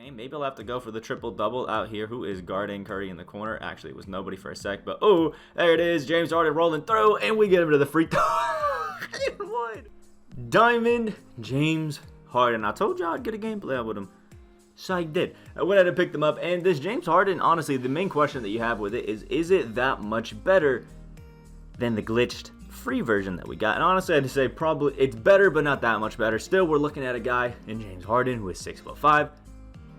game. Maybe I'll have to go for the triple-double out here. Who is guarding Curry in the corner? Actually, it was nobody for a sec, but oh, there it is. James Harden rolling through, and we get him to the free throw. Diamond James Harden. I told you I'd get a gameplay out with him. So I did. I went ahead and picked them up, and this James Harden, honestly, the main question that you have with it is it that much better than the glitched free version that we got? And honestly, I'd say probably it's better, but not that much better. Still, we're looking at a guy in James Harden who is 6'5",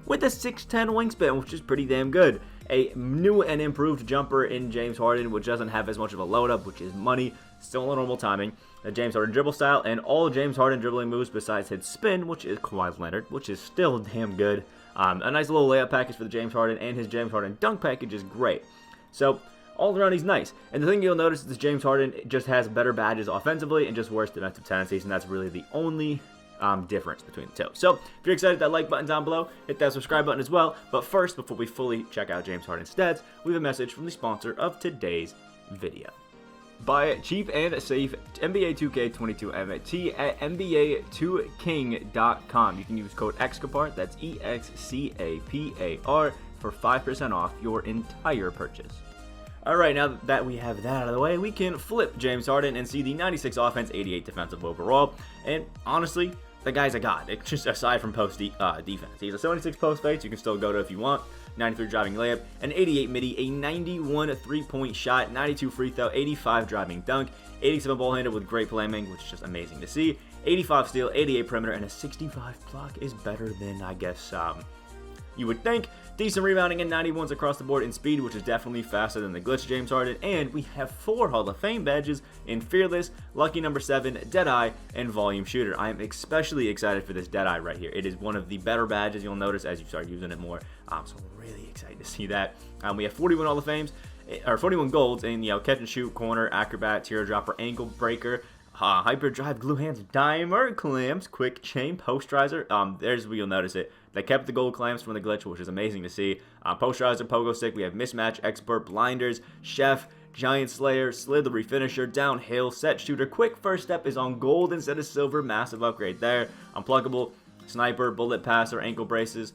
with a 6'10" wingspan, which is pretty damn good. A new and improved jumper in James Harden, which doesn't have as much of a load up, which is money. Still a normal timing. A James Harden dribble style, and all James Harden dribbling moves besides his spin, which is Kawhi Leonard, which is still damn good. A nice little layup package for the James Harden, and his James Harden dunk package is great. So all around, he's nice. And the thing you'll notice is James Harden just has better badges offensively and just worse defensive tendencies, and that's really the only difference between the two. So if you're excited, that like button down below, hit that subscribe button as well. But first, before we fully check out James Harden's stats, we have a message from the sponsor of today's video. Buy cheap and safe NBA 2K22 MyTeam at NBA2King.com. You can use code Excapar, that's EXCAPAR, for 5% off your entire purchase. Alright, now that we have that out of the way, we can flip James Harden and see the 96 offense, 88 defensive overall. And honestly, the guy's a god. It's just aside from post defense. He's a 76 post fake, you can still go to if you want. 93 driving layup, an 88 midi, a 91 three-point shot, 92 free throw, 85 driving dunk, 87 ball handle with great playmaking, which is just amazing to see. 85 steal, 88 perimeter, and a 65 block is better than, I guess, you would think. Decent rebounding and 91s across the board in speed, which is definitely faster than the glitch James Harden. And we have 4 Hall of Fame badges in Fearless, Lucky Number 7, Deadeye, and Volume Shooter. I am especially excited for this Deadeye right here. It is one of the better badges you'll notice as you start using it more. So I'm really excited to see that. We have 41 Hall of Fames, or 41 golds in, catch and shoot, corner, acrobat, teardropper, ankle breaker, hyper drive, glue hands, dimer, clamps, quick chain, posterizer. There's where you'll notice it. They kept the gold clamps from the glitch, which is amazing to see. Posterizer, pogo stick. We have mismatch, expert, blinders, chef, giant slayer, slithery finisher, downhill, set shooter. Quick first step is on gold instead of silver. Massive upgrade there. Unpluggable, sniper, bullet passer, ankle braces,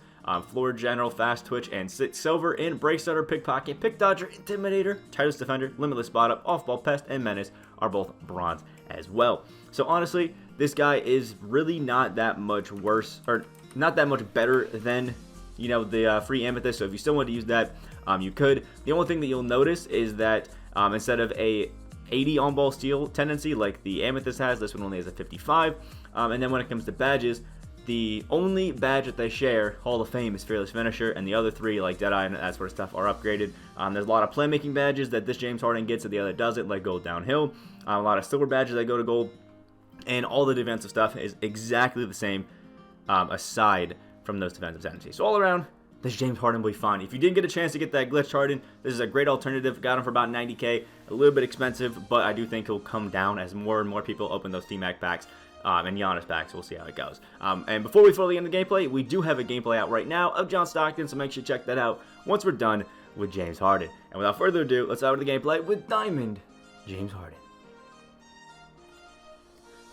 floor general, fast twitch, and silver in brace starter, pickpocket, pick dodger, intimidator, tireless defender, limitless spot up, off ball pest, and menace are both bronze as well. So honestly, this guy is really not that much worse, or not that much better than, the free amethyst. So if you still want to use that, you could. The only thing that you'll notice is that instead of a 80 on-ball steal tendency like the amethyst has, this one only has a 55. And then when it comes to badges, the only badge that they share, Hall of Fame, is Fearless Finisher, and the other 3, like Deadeye and that sort of stuff, are upgraded. There's a lot of playmaking badges that this James Harden gets that the other doesn't, like Gold Downhill. A lot of silver badges that go to gold, and all the defensive stuff is exactly the same, aside from those defensive tendencies. So all around, this James Harden will be fine. If you didn't get a chance to get that glitch Harden, this is a great alternative. Got him for about 90k, a little bit expensive, but I do think he'll come down as more and more people open those T-Mac packs. And Giannis packs. We'll see how it goes. And before we fully end the gameplay, we do have a gameplay out right now of John Stockton, so make sure you check that out once we're done with James Harden. And without further ado, let's out of the gameplay with Diamond James Harden.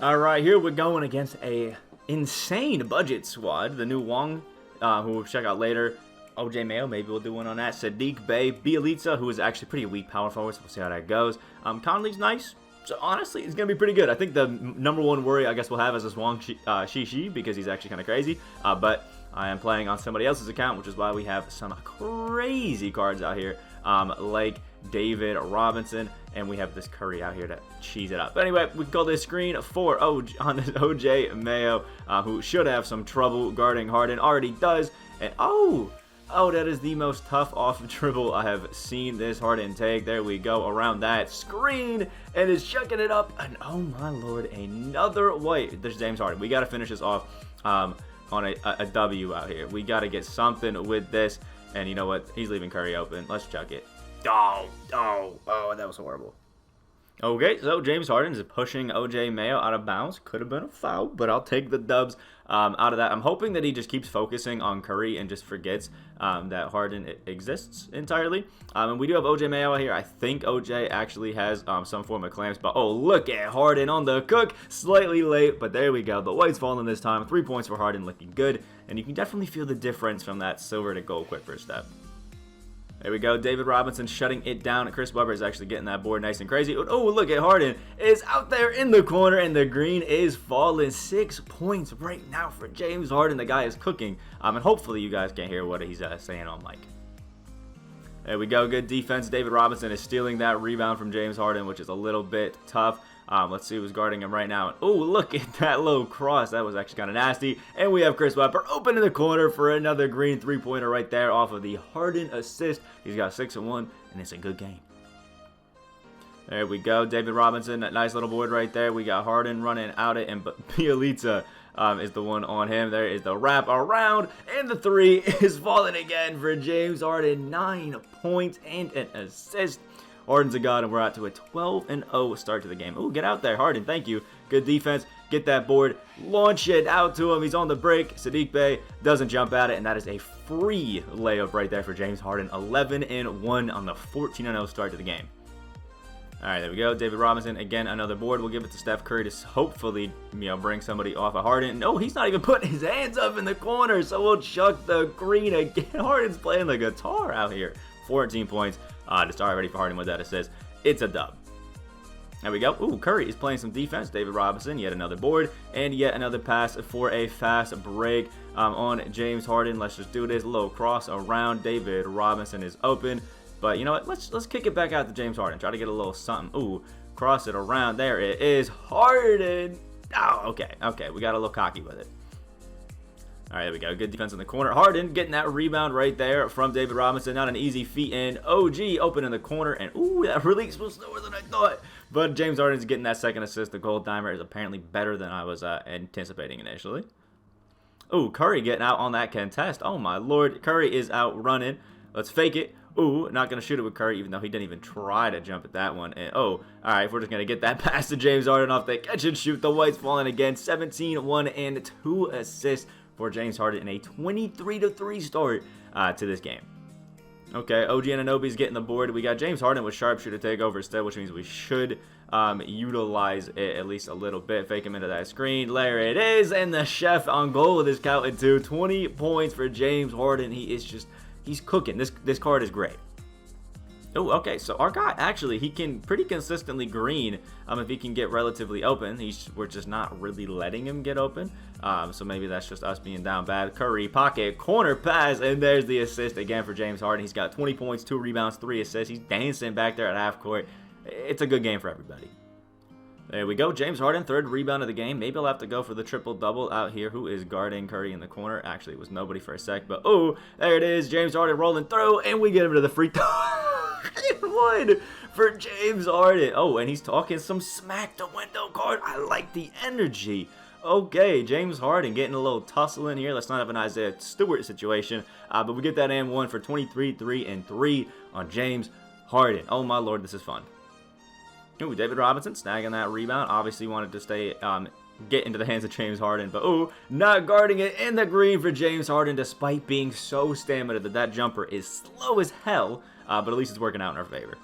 Alright, here we're going against a insane budget squad. The new Wong, who we'll check out later. OJ Mayo, maybe we'll do one on that. Sadiq Bey, Bielitsa, who is actually pretty weak power forward, so we'll see how that goes. Conley's nice. So honestly, it's going to be pretty good. I think the number one worry I guess we'll have is this Wong Shi because he's actually kind of crazy. But I am playing on somebody else's account, which is why we have some crazy cards out here, like David Robinson, and we have this Curry out here to cheese it up. But anyway, we can call this screen for OJ Mayo, who should have some trouble guarding Harden. Already does. And oh, that is the most tough off dribble I have seen this Harden take. There we go, around that screen, and is chucking it up. And oh my lord, another white. There's James Harden. We got to finish this off on a W out here. We got to get something with this. And you know what? He's leaving Curry open. Let's chuck it. Oh, that was horrible. Okay, so James Harden is pushing OJ Mayo out of bounds. Could have been a foul, but I'll take the dubs out of that. I'm hoping that he just keeps focusing on Curry and just forgets that Harden exists entirely. And we do have OJ Mayo here. I think OJ actually has some form of clamps, but oh, look at Harden on the cook. Slightly late, but there we go. The white's falling this time. 3 points for Harden, looking good. And you can definitely feel the difference from that silver to gold quick first step. There we go. David Robinson shutting it down. Chris Webber is actually getting that board nice and crazy. Oh, look at Harden. Is out there in the corner, and the green is falling. 6 points right now for James Harden. The guy is cooking. And hopefully you guys can hear what he's saying on mic. There we go. Good defense. David Robinson is stealing that rebound from James Harden, which is a little bit tough. Let's see who's guarding him right now. Oh, look at that low cross. That was actually kind of nasty. And we have Chris Webber open in the corner for another green three-pointer right there off of the Harden assist. He's got 6 and 1, and it's a good game. There we go. David Robinson, that nice little board right there. We got Harden running out it, and Bielitsa is the one on him. There is the wrap around, and the three is falling again for James Harden. 9 points and an assist. Harden's a god, and we're out to a 12-0 start to the game. Oh, get out there, Harden. Thank you. Good defense. Get that board. Launch it out to him. He's on the break. Sadiq Bey doesn't jump at it, and that is a free layup right there for James Harden. 11-1 on the 14-0 start to the game. All right, there we go. David Robinson, again, another board. We'll give it to Steph Curry to hopefully, bring somebody off of Harden. No, he's not even putting his hands up in the corner, so we'll chuck the green again. Harden's playing the guitar out here. 14 points to start ready for Harden with that assist. It's a dub. There we go. Ooh, Curry is playing some defense. David Robinson, yet another board, and yet another pass for a fast break on James Harden. Let's just do this. Low cross around. David Robinson is open. But you know what? Let's kick it back out to James Harden. Try to get a little something. Ooh, cross it around. There it is. Harden. Oh, okay. We got a little cocky with it. All right, there we go. Good defense in the corner. Harden getting that rebound right there from David Robinson. Not an easy feat in. OG open in the corner. And, ooh, that release was slower than I thought. But James Harden's getting that second assist. The gold dimer is apparently better than I was anticipating initially. Ooh, Curry getting out on that contest. Oh, my Lord. Curry is out running. Let's fake it. Ooh, not going to shoot it with Curry, even though he didn't even try to jump at that one. And, oh, all right, we're just going to get that pass to James Harden off the catch and shoot. The white's falling again. 17-1 and 2 assists for James Harden in a 23-3 start to this game. Okay, OG Anunoby's getting the board. We got James Harden with sharpshooter take over instead, which means we should utilize it at least a little bit. Fake him into that screen. There it is, and the chef on goal with his counting too. 20 points for James Harden. He is just, he's cooking. This card is great. Oh, okay, so our guy, actually, he can pretty consistently green if he can get relatively open. We're just not really letting him get open. So maybe that's just us being down bad. Curry, pocket, corner pass, and there's the assist again for James Harden. He's got 20 points, 2 rebounds, 3 assists. He's dancing back there at half court. It's a good game for everybody. There we go. James Harden, 3rd rebound of the game. Maybe I'll have to go for the triple-double out here. Who is guarding Curry in the corner? Actually, it was nobody for a sec, but oh, there it is. James Harden rolling through, and we get him to the free throw. 1 for James Harden. Oh, and he's talking some smack to Wendell Carter. I like the energy. Okay, James Harden getting a little tussle in here. Let's not have an Isaiah Stewart situation, but we get that and 1 for 23, 3, and 3 on James Harden. Oh, my Lord, this is fun. Ooh, David Robinson snagging that rebound. Obviously wanted to stay, get into the hands of James Harden. But, ooh, not guarding it in the green for James Harden despite being so stamina that jumper is slow as hell. But at least it's working out in our favor.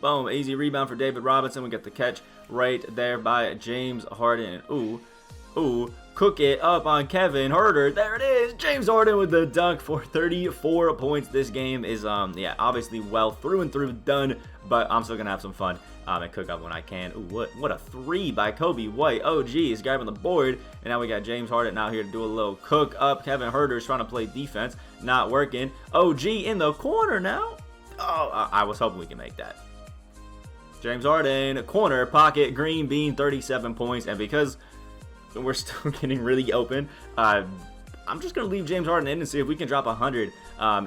Boom, easy rebound for David Robinson. We get the catch right there by James Harden. And, ooh, cook it up on Kevin Huerter. There it is. James Harden with the dunk for 34 points. This game is, yeah, obviously well through and through done. But I'm still going to have some fun and cook up when I can. Ooh, what a 3 by Kobe White. OG is grabbing the board. And now we got James Harden out here to do a little cook up. Kevin Huerter is trying to play defense. Not working. OG in the corner now. Oh, I was hoping we can make that. James Harden, corner, pocket, green bean, 37 points. And because we're still getting really open, I'm just going to leave James Harden in and see if we can drop 100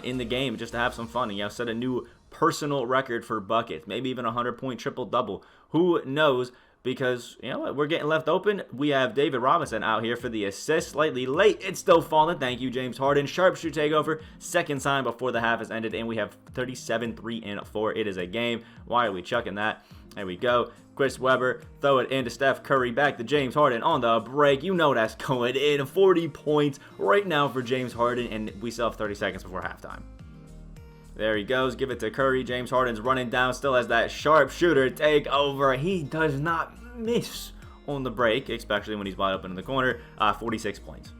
in the game just to have some fun and, set a new personal record for buckets, maybe even a 100-point triple-double. Who knows? because, you know what, we're getting left open. We have David Robinson out here for the assist. Slightly late. It's still falling. Thank you, James Harden. Sharpshooter takeover. Second time before the half has ended, and we have 37, 3, and 4. It is a game. Why are we chucking that? There we go. Chris Webber, throw it into Steph Curry, back to James Harden on the break. You know that's going in. 40 points right now for James Harden, and we still have 30 seconds before halftime. There he goes. Give it to Curry. James Harden's running down. Still has that sharpshooter take over. He does not miss on the break, especially when he's wide open in the corner. 46 points.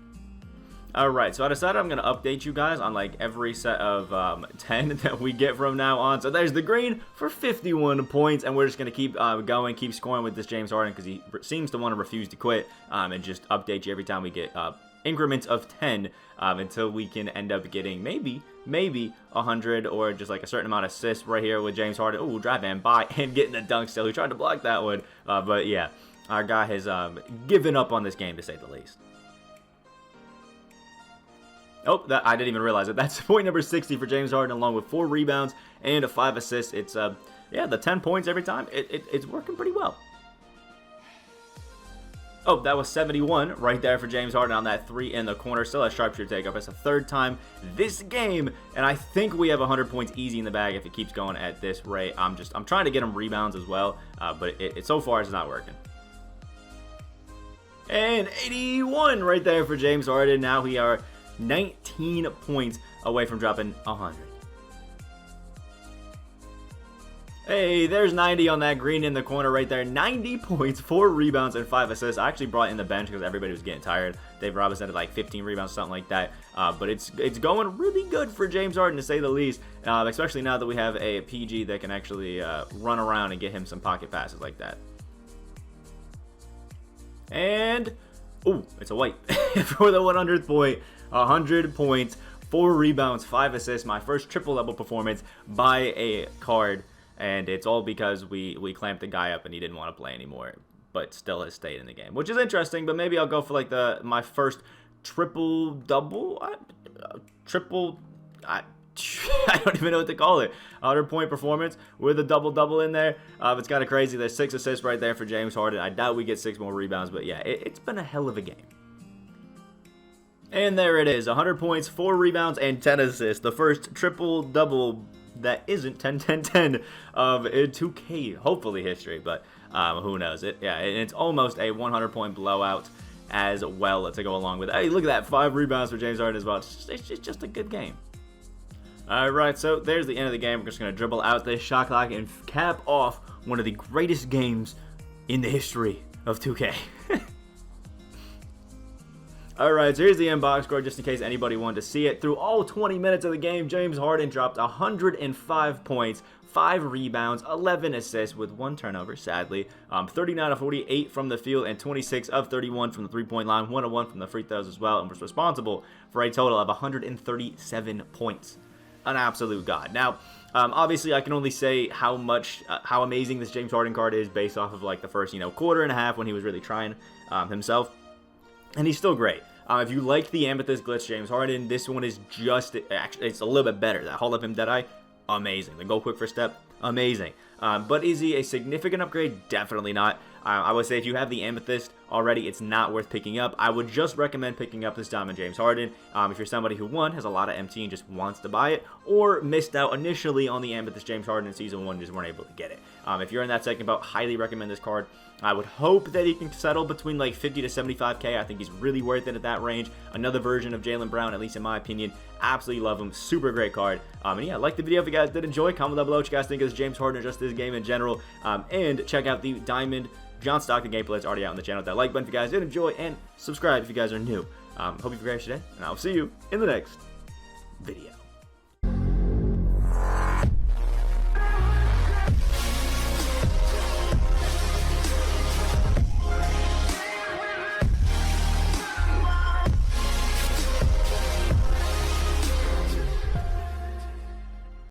Alright, so I decided I'm going to update you guys on like every set of 10 that we get from now on. So there's the green for 51 points, and we're just going to keep going, keep scoring with this James Harden because he seems to want to refuse to quit and just update you every time we get increments of 10 until we can end up getting maybe 100 or just like a certain amount of assists right here with James Harden. Ooh, drive and by and getting the dunk still. He tried to block that one, but yeah, our guy has given up on this game to say the least. Oh, I didn't even realize it. That's point number 60 for James Harden, along with 4 rebounds and 5 assists. It's yeah, the 10 points every time. It's working pretty well. Oh, that was 71 right there for James Harden on that 3 in the corner. Still a sharpshooter takeoff. It's the 3rd time this game, and I think we have 100 points easy in the bag if it keeps going at this rate. I'm trying to get him rebounds as well, but it so far it's not working. And 81 right there for James Harden. Now we are 19 points away from dropping 100. Hey, there's 90 on that green in the corner right there. 90 points, 4 rebounds, and 5 assists. I actually brought in the bench because everybody was getting tired. Dave Robinson had like 15 rebounds, something like that. But it's going really good for James Harden, to say the least, especially now that we have a PG that can actually run around and get him some pocket passes like that. And, ooh, it's a white for the 100th point. 100 points, 4 rebounds, 5 assists. My first triple-double performance by a card. And it's all because we clamped the guy up and he didn't want to play anymore, but still has stayed in the game, which is interesting. But maybe I'll go for like my first triple-double, I don't even know what to call it. 100-point performance with a double-double in there. It's kind of crazy. There's 6 assists right there for James Harden. I doubt we get 6 more rebounds, but yeah, it's been a hell of a game. And there it is, 100 points, 4 rebounds, and 10 assists. The first triple-double that isn't 10-10-10 of 2K, hopefully, history, but who knows. It's almost a 100-point blowout as well to go along with it. Hey, look at that, 5 rebounds for James Harden as well. It's just a good game. Alright, so there's the end of the game. We're just going to dribble out this shot clock and cap off one of the greatest games in the history of 2K. Alright, so here's the inbox score just in case anybody wanted to see it. Through all 20 minutes of the game, James Harden dropped 105 points, 5 rebounds, 11 assists with 1 turnover, sadly. 39 of 48 from the field and 26 of 31 from the three-point line, 1 of 1 from the free throws as well, and was responsible for a total of 137 points. An absolute god. Now, obviously, I can only say how amazing this James Harden card is based off of like the first, quarter and a half when he was really trying himself. And he's still great. If you liked the Amethyst Glitch James Harden, this one is actually, it's a little bit better. That Hold Up Him Deadeye, amazing. The Go Quick First Step, amazing. But is he a significant upgrade? Definitely not. I would say if you have the Amethyst already, it's not worth picking up. I would just recommend picking up this Diamond James Harden if you're somebody who, one, has a lot of MT and just wants to buy it, or missed out initially on the Amethyst James Harden in Season 1 and just weren't able to get it. If you're in that second boat, highly recommend this card. I would hope that he can settle between like 50 to 75k. I think he's really worth it at that range. Another version of Jaylen Brown, at least in my opinion. Absolutely love him. Super great card. And yeah, like the video if you guys did enjoy. Comment down below what you guys think of this James Harden or just this game in general. And check out the Diamond John Stockton gameplay. It's already out on the channel. That like button if you guys did enjoy, and subscribe if you guys are new. Hope you have a great day, and I'll see you in the next video.